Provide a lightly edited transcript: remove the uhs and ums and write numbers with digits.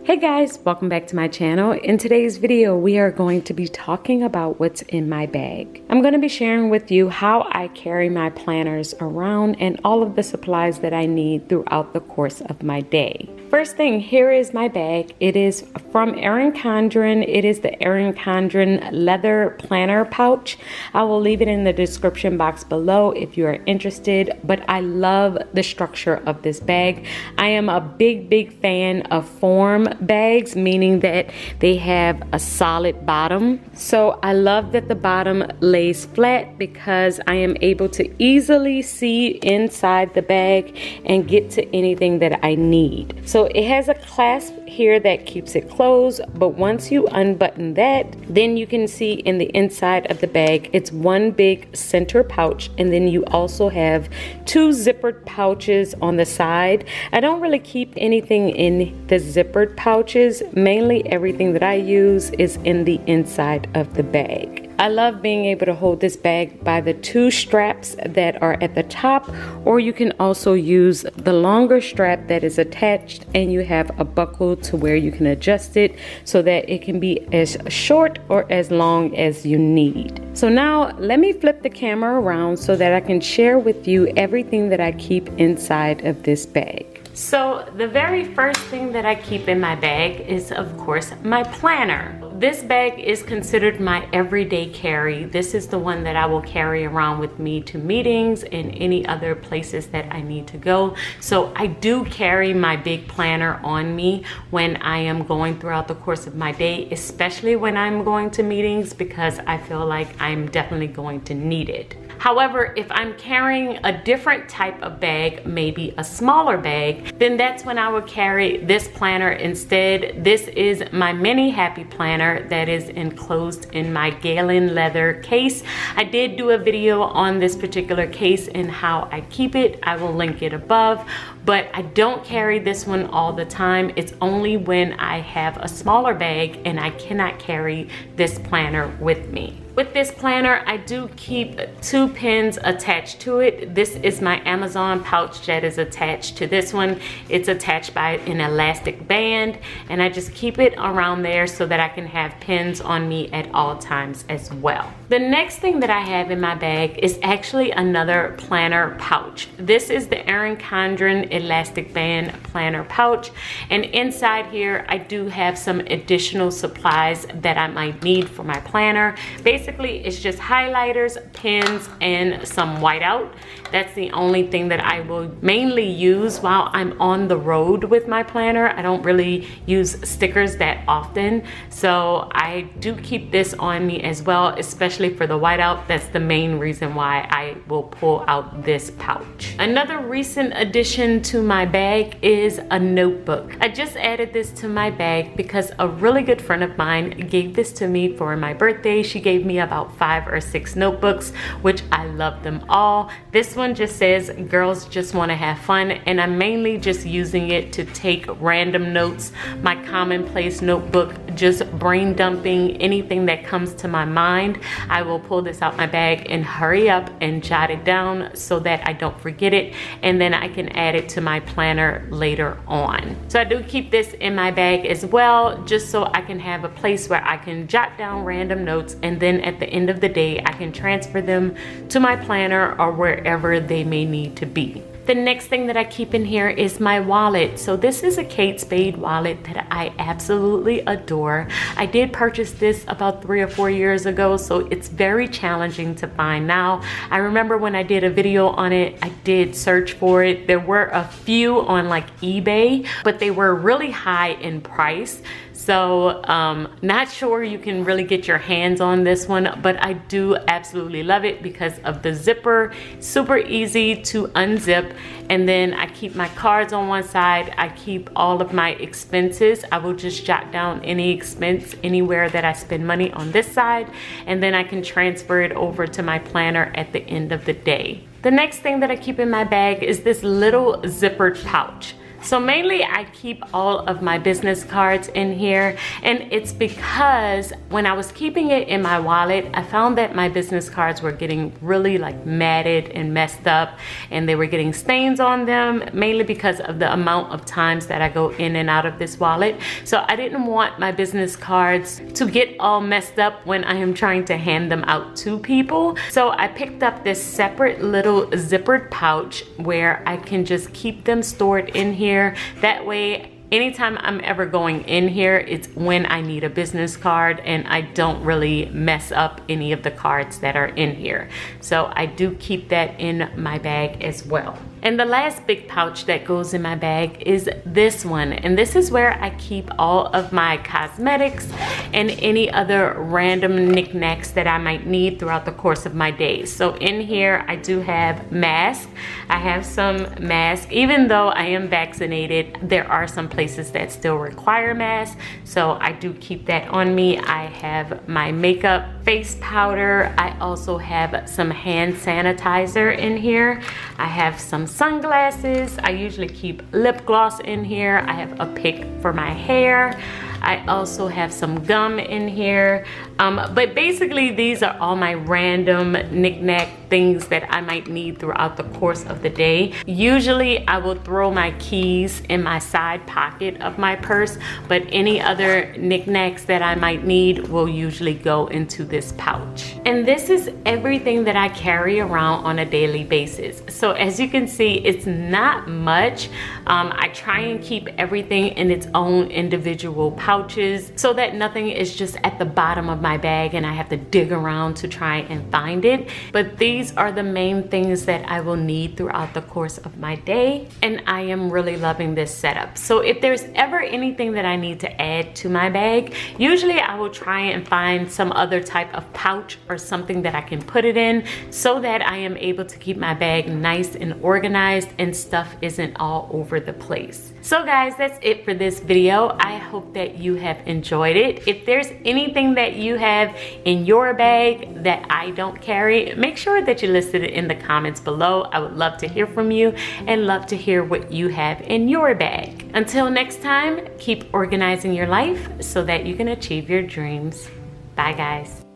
Hey guys, welcome back to my channel. In today's video, we are going to be talking about what's in my bag. I'm going to be sharing with you how I carry my planners around and all of the supplies that I need throughout the course of my day. First thing, here is my bag. It is from Erin Condren. It is the Erin Condren leather planner pouch. I will leave it in the description box below if you are interested, but I love the structure of this bag. I am a big fan of form bags, meaning that they have a solid bottom. So I love that the bottom lays flat because I am able to easily see inside the bag and get to anything that I need. So it has a clasp here that keeps it closed, but once you unbutton that, then you can see in the inside of the bag, it's one big center pouch, and then you also have two zippered pouches on the side. I don't really keep anything in the zippered pouches. Mainly everything that I use is in the inside of the bag. I love being able to hold this bag by the two straps that are at the top, or you can also use the longer strap that is attached and you have a buckle to where you can adjust it so that it can be as short or as long as you need. So now let me flip the camera around so that I can share with you everything that I keep inside of this bag. So the very first thing that I keep in my bag is, of course, my planner. This bag is considered my everyday carry. This is the one that I will carry around with me to meetings and any other places that I need to go. So I do carry my big planner on me when I am going throughout the course of my day, especially when I'm going to meetings, because I feel like I'm definitely going to need it. However, if I'm carrying a different type of bag, maybe a smaller bag, then that's when I would carry this planner instead. This is my mini happy planner that is enclosed in my Galen leather case. I did do a video on this particular case and how I keep it. I will link it above, but I don't carry this one all the time. It's only when I have a smaller bag and I cannot carry this planner with me. With this planner, I do keep two pins attached to it. This is my Amazon pouch that is attached to this one. It's attached by an elastic band, and I just keep it around there so that I can have pins on me at all times as well. The next thing that I have in my bag is actually another planner pouch. This is the Erin Condren elastic band planner pouch, and inside here I do have some additional supplies that I might need for my planner. Basically, it's just highlighters, pens, and some whiteout. That's the only thing that I will mainly use while I'm on the road with my planner. I don't really use stickers that often, so I do keep this on me as well, especially for the whiteout. That's the main reason why I will pull out this pouch. Another recent addition to my bag is a notebook. I just added this to my bag because a really good friend of mine gave this to me for my birthday. She gave me about 5 or 6 notebooks, which I love them all. This one just says girls just want to have fun, and I'm mainly just using it to take random notes. My Commonplace Notebook, just brain dumping anything that comes to my mind. I will pull this out my bag and hurry up and jot it down so that I don't forget it, and then I can add it to my planner later on. So I do keep this in my bag as well, just so I can have a place where I can jot down random notes, and then at the end of the day I can transfer them to my planner or wherever they may need to be. The next thing that I keep in here is my wallet. So this is a Kate Spade wallet that I absolutely adore. I did purchase this about 3 or 4 years ago, so it's very challenging to find now. I remember when I did a video on it, I did search for it. There were a few on like eBay, but they were really high in price. So not sure you can really get your hands on this one, but I do absolutely love it because of the zipper. Super easy to unzip, and then I keep my cards on one side. I keep all of my expenses. I will just jot down any expense anywhere that I spend money on this side, and then I can transfer it over to my planner at the end of the day. The next thing that I keep in my bag is this little zippered pouch. So mainly I keep all of my business cards in here, and it's because when I was keeping it in my wallet, I found that my business cards were getting really like matted and messed up, and they were getting stains on them, mainly because of the amount of times that I go in and out of this wallet. So I didn't want my business cards to get all messed up when I am trying to hand them out to people. So I picked up this separate little zippered pouch where I can just keep them stored in here. That way, anytime I'm ever going in here, it's when I need a business card and I don't really mess up any of the cards that are in here. So I do keep that in my bag as well. And the last big pouch that goes in my bag is this one. And this is where I keep all of my cosmetics and any other random knickknacks that I might need throughout the course of my day. So in here, I do have masks. I have some masks. Even though I am vaccinated, there are some places that still require masks. So I do keep that on me. I have my makeup, face powder. I also have some hand sanitizer in here. I have some sunglasses. I usually keep lip gloss in here. I have a pick for my hair. I also have some gum in here. But basically these are all my random knick-knack things that I might need throughout the course of the day. Usually I will throw my keys in my side pocket of my purse, but any other knickknacks that I might need will usually go into this pouch. And this is everything that I carry around on a daily basis. So as you can see, it's not much. I try and keep everything in its own individual pouches so that nothing is just at the bottom of my bag and I have to dig around to try and find it. But these are the main things that I will need throughout the course of my day, and I am really loving this setup. So if there's ever anything that I need to add to my bag, usually I will try and find some other type of pouch or something that I can put it in so that I am able to keep my bag nice and organized and stuff isn't all over the place. So guys, that's it for this video. I hope that you have enjoyed it. If there's anything that you have in your bag that I don't carry, make sure that you listed it in the comments below. I would love to hear from you and love to hear what you have in your bag. Until next time, keep organizing your life so that you can achieve your dreams. Bye guys.